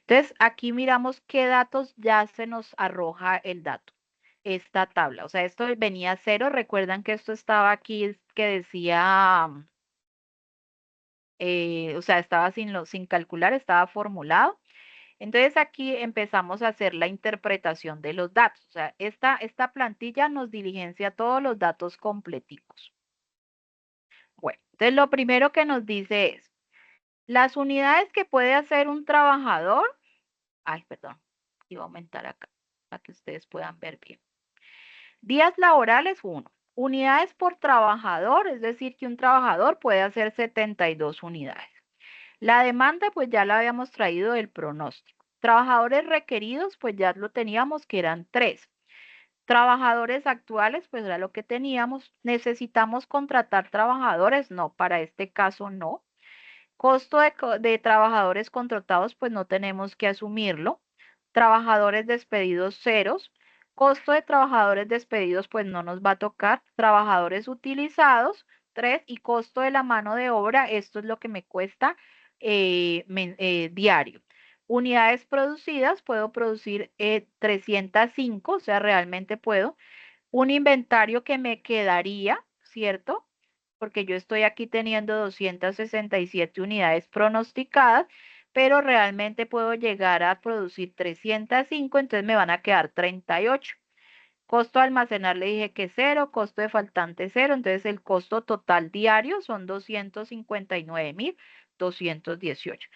Entonces, aquí miramos qué datos ya se nos arroja el dato. Esta tabla, o sea, esto venía 0. Recuerdan que esto estaba aquí que decía, o sea, estaba sin calcular, estaba formulado. Entonces aquí empezamos a hacer la interpretación de los datos. O sea, esta plantilla nos diligencia todos los datos completicos. Bueno, entonces lo primero que nos dice es, las unidades que puede hacer un trabajador, ay, perdón, iba a aumentar acá para que ustedes puedan ver bien. Días laborales, 1. Unidades por trabajador, es decir, que un trabajador puede hacer 72 unidades. La demanda, pues ya la habíamos traído del pronóstico. Trabajadores requeridos, pues ya lo teníamos que eran 3. Trabajadores actuales, pues era lo que teníamos. ¿Necesitamos contratar trabajadores? No, para este caso no. Costo de trabajadores contratados, pues no tenemos que asumirlo. Trabajadores despedidos, ceros. Costo de trabajadores despedidos, pues no nos va a tocar. Trabajadores utilizados, 3. Y costo de la mano de obra, esto es lo que me cuesta diario. Unidades producidas, puedo producir 305, o sea, realmente puedo. Un inventario que me quedaría, ¿cierto? Porque yo estoy aquí teniendo 267 unidades pronosticadas, pero realmente puedo llegar a producir 305, entonces me van a quedar 38. Costo de almacenar le dije que 0, costo de faltante 0, entonces el costo total diario son 259.218.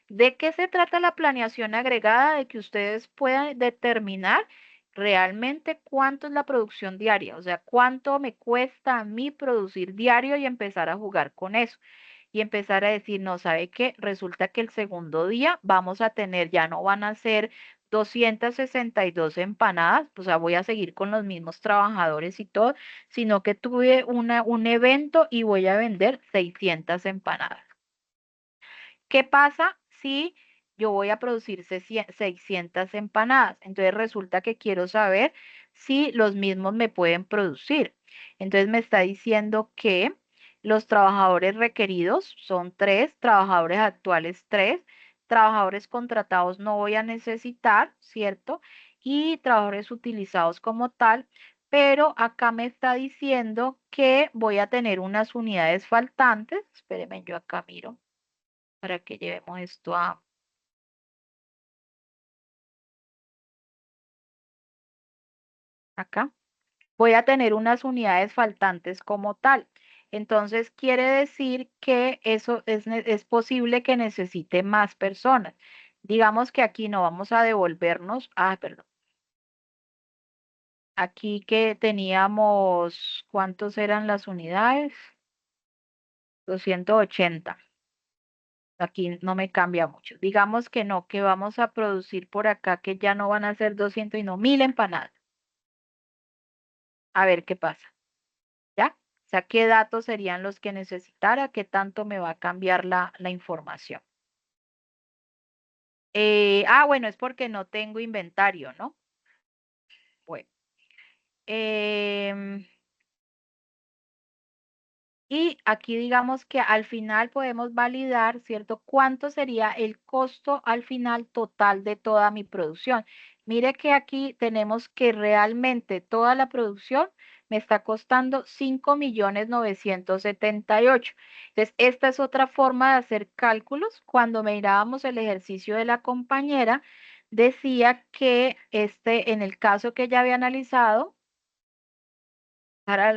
¿De qué se trata la planeación agregada? De que ustedes puedan determinar realmente cuánto es la producción diaria, o sea, cuánto me cuesta a mí producir diario y empezar a jugar con eso. Y empezar a decir, no, ¿sabe qué? Resulta que el segundo día vamos a tener, ya no van a ser 262 empanadas, pues o sea, voy a seguir con los mismos trabajadores y todo, sino que tuve un evento y voy a vender 600 empanadas. ¿Qué pasa si yo voy a producir 600 empanadas? Entonces resulta que quiero saber si los mismos me pueden producir. Entonces me está diciendo que los trabajadores requeridos son 3, trabajadores actuales 3, trabajadores contratados no voy a necesitar, ¿cierto? Y trabajadores utilizados como tal. Pero acá me está diciendo que voy a tener unas unidades faltantes. Espérenme, yo acá miro para que llevemos esto a acá. Voy a tener unas unidades faltantes como tal. Entonces quiere decir que eso es posible que necesite más personas. Digamos que aquí no vamos a devolvernos, perdón, aquí que teníamos, ¿cuántos eran las unidades? 280. Aquí no me cambia mucho. Digamos que no, que vamos a producir por acá que ya no van a ser 200 y no 1000 empanadas. A ver qué pasa. ¿Ya? O sea, ¿qué datos serían los que necesitara? ¿Qué tanto me va a cambiar la información? Bueno, es porque no tengo inventario, ¿no? Bueno. em, Y aquí digamos que al final podemos validar, ¿cierto? ¿Cuánto sería el costo al final total de toda mi producción? Mire que aquí tenemos que realmente toda la producción me está costando 5.978.000. Entonces, esta es otra forma de hacer cálculos. Cuando mirábamos el ejercicio de la compañera, decía que en el caso que ella había analizado, para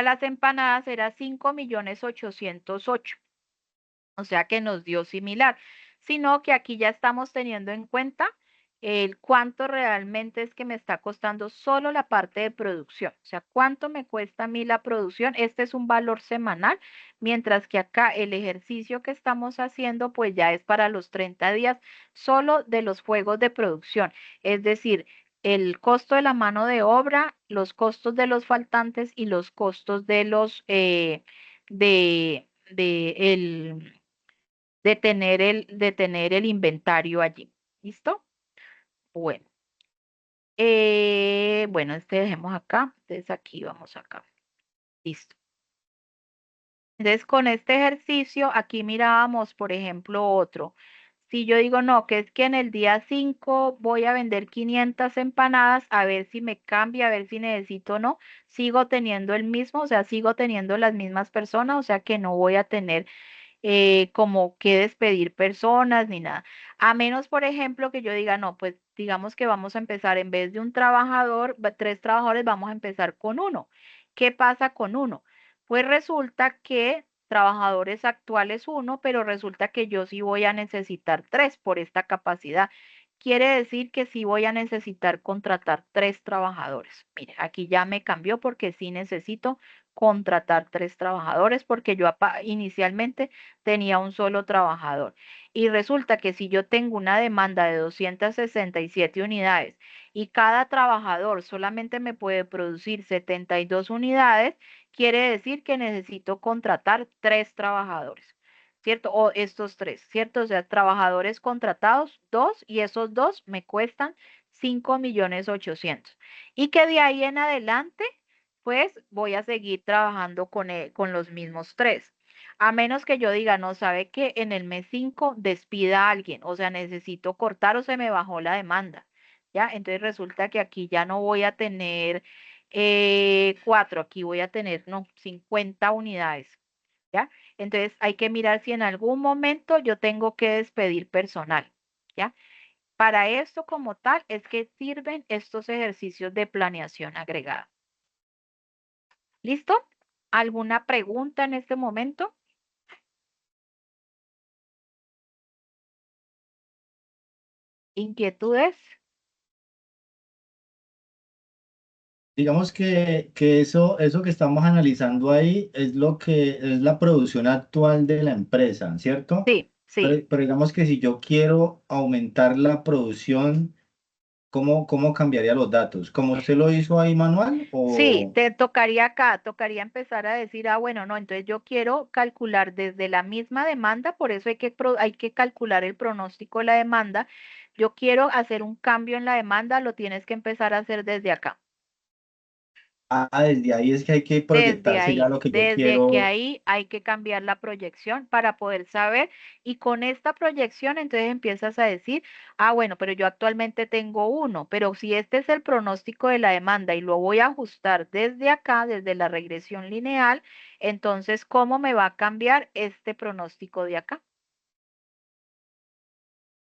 las empanadas era 5.808.000, o sea que nos dio similar, sino que aquí ya estamos teniendo en cuenta el cuánto realmente es que me está costando solo la parte de producción, o sea, cuánto me cuesta a mí la producción. Este es un valor semanal, mientras que acá el ejercicio que estamos haciendo pues ya es para los 30 días solo de los juegos de producción, es decir, el costo de la mano de obra, los costos de los faltantes y los costos de los de tener el inventario allí. ¿Listo? Bueno, bueno, este dejemos acá. Entonces aquí vamos acá. Listo. Entonces, con este ejercicio, aquí mirábamos, por ejemplo, otro. Si yo digo, no, que es que en el día 5 voy a vender 500 empanadas, a ver si me cambia, a ver si necesito o no, sigo teniendo el mismo, o sea, sigo teniendo las mismas personas, o sea que no voy a tener como que despedir personas ni nada. A menos, por ejemplo, que yo diga, no, pues digamos que vamos a empezar en vez de un trabajador, tres trabajadores, vamos a empezar con uno. ¿Qué pasa con uno? Pues resulta que trabajadores actuales uno, pero resulta que yo sí voy a necesitar tres por esta capacidad. Quiere decir que sí voy a necesitar contratar tres trabajadores. Mire, aquí ya me cambió porque sí necesito contratar tres trabajadores porque yo inicialmente tenía un solo trabajador. Y resulta que si yo tengo una demanda de 267 unidades y cada trabajador solamente me puede producir 72 unidades, quiere decir que necesito contratar tres trabajadores. ¿Cierto? O estos tres, ¿cierto? O sea, trabajadores contratados, dos, y esos dos me cuestan 5.800.000. Y que de ahí en adelante, pues voy a seguir trabajando con los mismos tres. A menos que yo diga, no, sabe que en el mes 5 despida a alguien, o sea, necesito cortar o se me bajó la demanda, ¿ya? Entonces resulta que aquí ya no voy a tener cuatro, aquí voy a tener, no, 50 unidades, ¿ya? Entonces hay que mirar si en algún momento yo tengo que despedir personal, ¿ya? Para esto como tal es que sirven estos ejercicios de planeación agregada. ¿Listo? ¿Alguna pregunta en este momento? ¿Inquietudes? Digamos que eso que estamos analizando ahí es lo que es la producción actual de la empresa, ¿cierto? Sí, sí. Pero digamos que si yo quiero aumentar la producción, ¿cómo cambiaría los datos? ¿Cómo usted lo hizo ahí manual Sí, o te tocaría acá, tocaría empezar a decir, ah, bueno, no, entonces yo quiero calcular desde la misma demanda, por eso hay que calcular el pronóstico de la demanda. Yo quiero hacer un cambio en la demanda, lo tienes que empezar a hacer desde acá. desde ahí es que hay que proyectarse ya lo que yo Desde que quiero? ahí hay que cambiar la proyección para poder saber y con esta proyección entonces empiezas a decir, ah, bueno, pero yo actualmente tengo uno, pero si este es el pronóstico de la demanda y lo voy a ajustar desde acá, desde la regresión lineal, entonces, ¿cómo me va a cambiar este pronóstico de acá?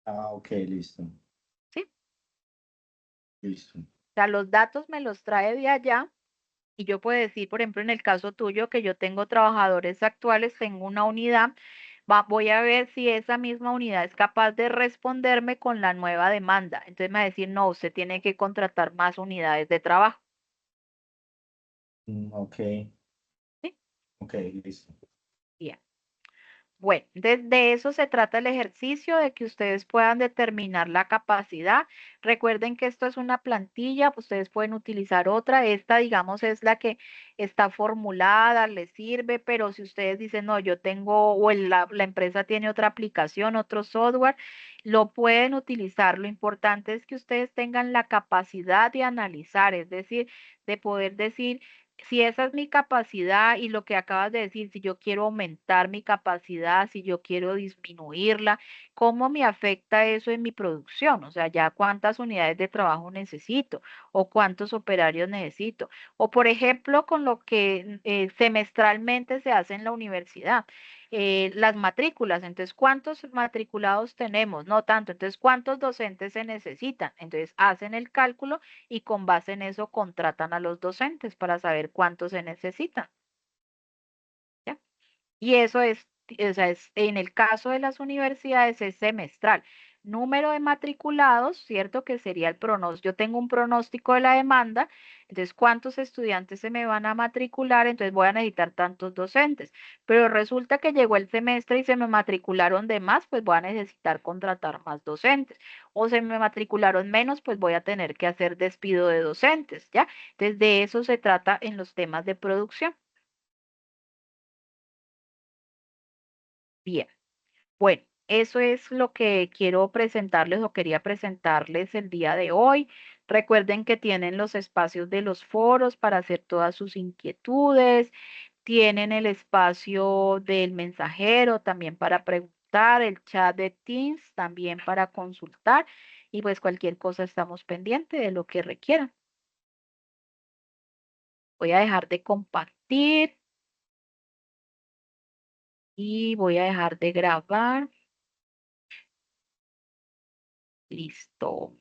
Ah, ok, listo, ¿Sí? listo. O sea, los datos me los trae de allá. Y yo puedo decir, por ejemplo, en el caso tuyo, que yo tengo trabajadores actuales, tengo una unidad, voy a ver si esa misma unidad es capaz de responderme con la nueva demanda. Entonces me va a decir, no, usted tiene que contratar más unidades de trabajo. Ok, ¿Sí? ok, listo. Bien. Bueno, de eso se trata el ejercicio, de que ustedes puedan determinar la capacidad. Recuerden que esto es una plantilla, pues ustedes pueden utilizar otra. Esta, digamos, es la que está formulada, les sirve, pero si ustedes dicen, no, yo tengo, o la empresa tiene otra aplicación, otro software, lo pueden utilizar. Lo importante es que ustedes tengan la capacidad de analizar, es decir, de poder decir si esa es mi capacidad y lo que acabas de decir, si yo quiero aumentar mi capacidad, si yo quiero disminuirla, ¿cómo me afecta eso en mi producción? O sea, ya cuántas unidades de trabajo necesito o cuántos operarios necesito. O por ejemplo, con lo que semestralmente se hace en la universidad. Las matrículas, entonces, ¿cuántos matriculados tenemos? No tanto, entonces, ¿cuántos docentes se necesitan? Entonces, hacen el cálculo y con base en eso contratan a los docentes para saber cuántos se necesitan, ¿ya? Y eso es, o sea, en el caso de las universidades es semestral. número de matriculados, ¿cierto? Que sería el pronóstico. Yo tengo un pronóstico de la demanda, entonces, ¿cuántos estudiantes se me van a matricular? Entonces, voy a necesitar tantos docentes. Pero resulta que llegó el semestre y se me matricularon de más, pues voy a necesitar contratar más docentes. O se me matricularon menos, pues voy a tener que hacer despido de docentes, ¿ya? Entonces, de eso se trata en los temas de producción. Bien. Bueno, eso es lo que quiero presentarles o quería presentarles el día de hoy. Recuerden que tienen los espacios de los foros para hacer todas sus inquietudes, tienen el espacio del mensajero también para preguntar, el chat de Teams también para consultar y pues cualquier cosa estamos pendientes de lo que requieran. Voy a dejar de compartir y voy a dejar de grabar. Listo.